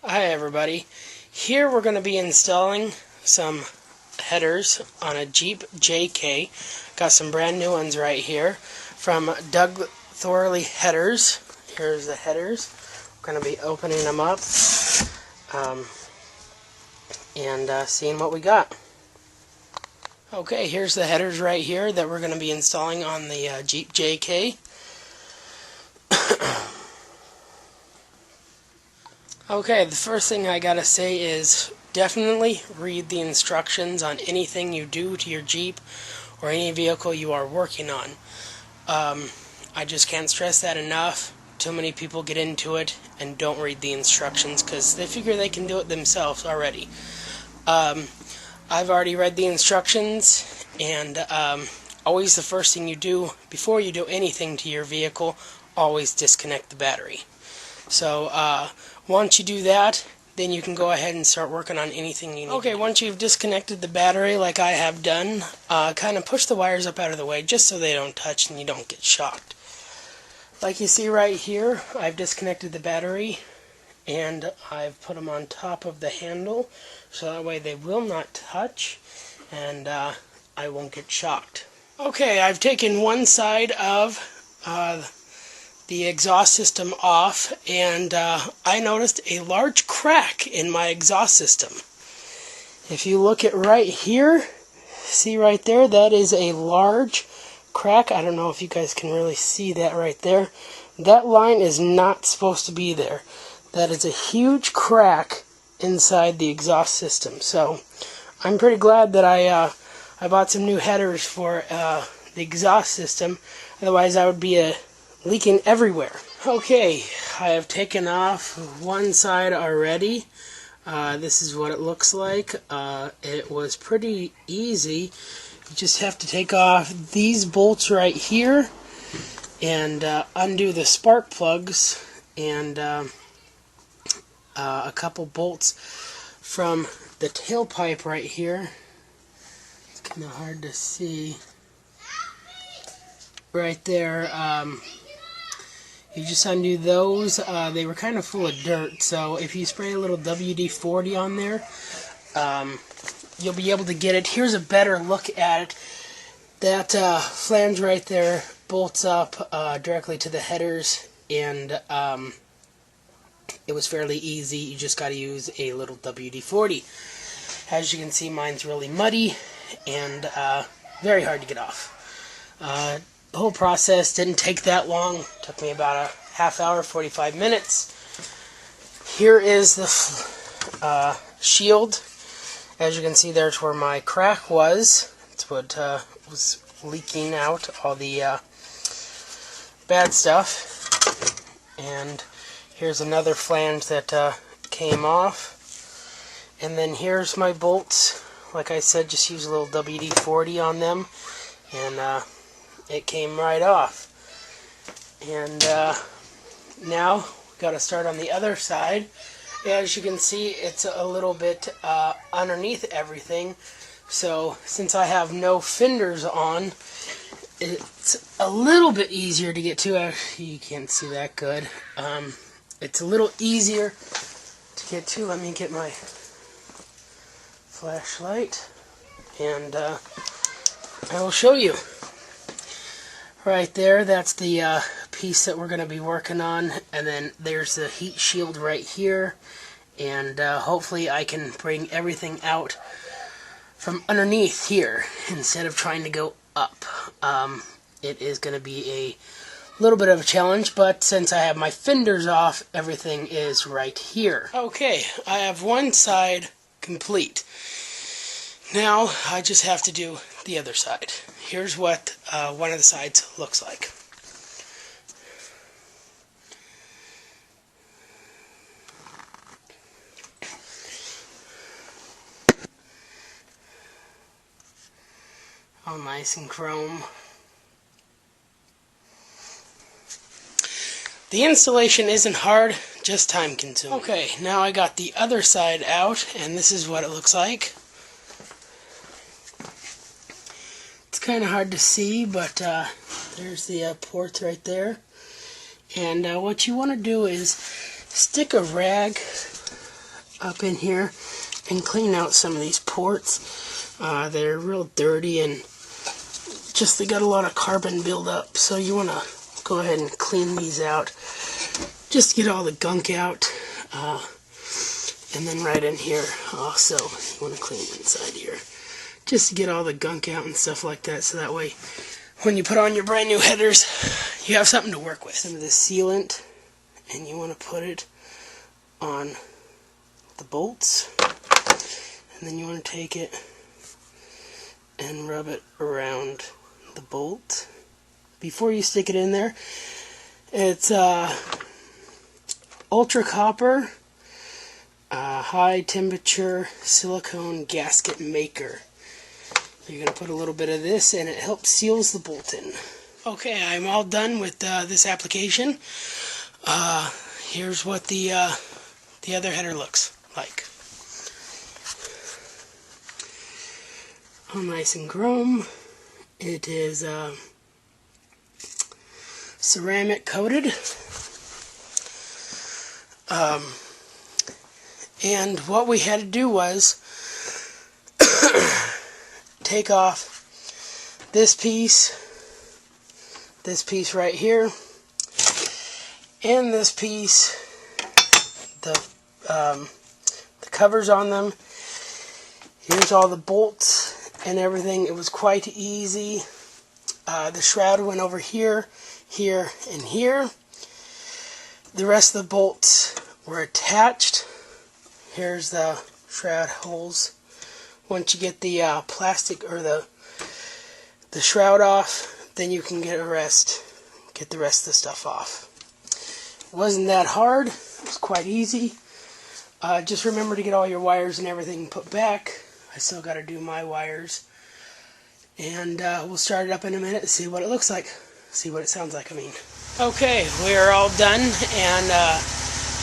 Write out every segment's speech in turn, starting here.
Hi everybody. Here we're going to be installing some headers on a Jeep JK. Got some brand new ones right here from Doug Thorley Headers. Here's the headers. We're going to be opening them up and seeing what we got. Okay, here's the headers right here that we're going to be installing on the Jeep JK. Okay, the first thing I gotta say is definitely read the instructions on anything you do to your Jeep or any vehicle you are working on. I just can't stress that enough. Too many people get into it and don't read the instructions because they figure they can do it themselves already. I've already read the instructions, and always the first thing you do before you do anything to your vehicle, always disconnect the battery. So once you do that, then you can go ahead and start working on anything you need. Okay, once you've disconnected the battery like I have done, kind of push the wires up out of the way just so they don't touch and you don't get shocked. Like you see right here, I've disconnected the battery and I've put them on top of the handle so that way they will not touch and I won't get shocked. Okay, I've taken one side of the exhaust system off, and I noticed a large crack in my exhaust system. If you look at right here, see right there, that is a large crack. I don't know if you guys can really see that right there. That line is not supposed to be there. That is a huge crack inside the exhaust system. So I'm pretty glad that I bought some new headers for the exhaust system. Otherwise I would be leaking everywhere. Okay, I have taken off one side already. This is what it looks like. It was pretty easy. You just have to take off these bolts right here and undo the spark plugs and a couple bolts from the tailpipe right here. It's kind of hard to see. Right there. You just undo those. They were kind of full of dirt, so if you spray a little WD-40 on there, you'll be able to get it. Here's a better look at it. That flange right there bolts up directly to the headers, and it was fairly easy. You just got to use a little WD-40. As you can see, mine's really muddy and very hard to get off. The whole process didn't take that long. It took me about a half hour, 45 minutes. Here is the shield. As you can see, there's where my crack was. It's what was leaking out all the bad stuff. And here's another flange that came off. And then here's my bolts. Like I said, just use a little WD-40 on them. And it came right off. And now we've got to start on the other side. As you can see, it's a little bit underneath everything. So since I have no fenders on, it's a little bit easier to get to. You can't see that good. It's a little easier to get to. Let me get my flashlight and I will show you. Right there, that's the piece that we're going to be working on, and then there's the heat shield right here, and hopefully I can bring everything out from underneath here instead of trying to go up. It is going to be a little bit of a challenge, but since I have my fenders off, everything is right here. Okay, I have one side complete. Now I just have to do the other side. Here's what one of the sides looks like. All nice and chrome. The installation isn't hard, just time consuming. Okay, now I got the other side out, and this is what it looks like. Kind of hard to see, but there's the ports right there. And what you want to do is stick a rag up in here and clean out some of these ports. They're real dirty and just they got a lot of carbon buildup, so you want to go ahead and clean these out just to get all the gunk out. And then right in here also you want to clean inside here just to get all the gunk out and stuff like that, so that way when you put on your brand new headers you have something to work with. Some of the sealant, and you want to put it on the bolts, and then you want to take it and rub it around the bolt before you stick it in there. It's Ultra Copper high temperature silicone gasket maker. You're going to put a little bit of this and it helps seals the bolt in. Okay, I'm all done with this application. Here's what the other header looks like. All nice and chrome. It is ceramic coated. And what we had to do was take off this piece right here, and this piece, the covers on them. Here's all the bolts and everything. It was quite easy. The shroud went over here, here, and here. The rest of the bolts were attached. Here's the shroud holes. Once you get the plastic or the shroud off, then you can get the rest of the stuff off. It wasn't that hard. It was quite easy. Just remember to get all your wires and everything put back. I still got to do my wires. And we'll start it up in a minute and see what it looks like. See what it sounds like, I mean. Okay, we are all done, and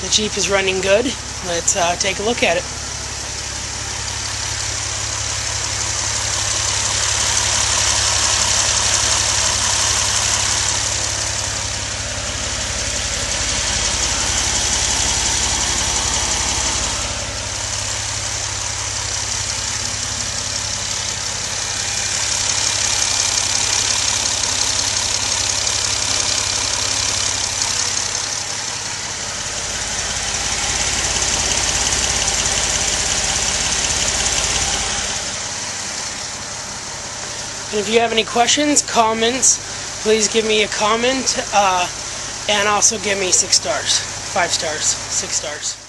the Jeep is running good. Let's take a look at it. And if you have any questions, comments, please give me a comment, and also give me 6 stars, 5 stars, 6 stars.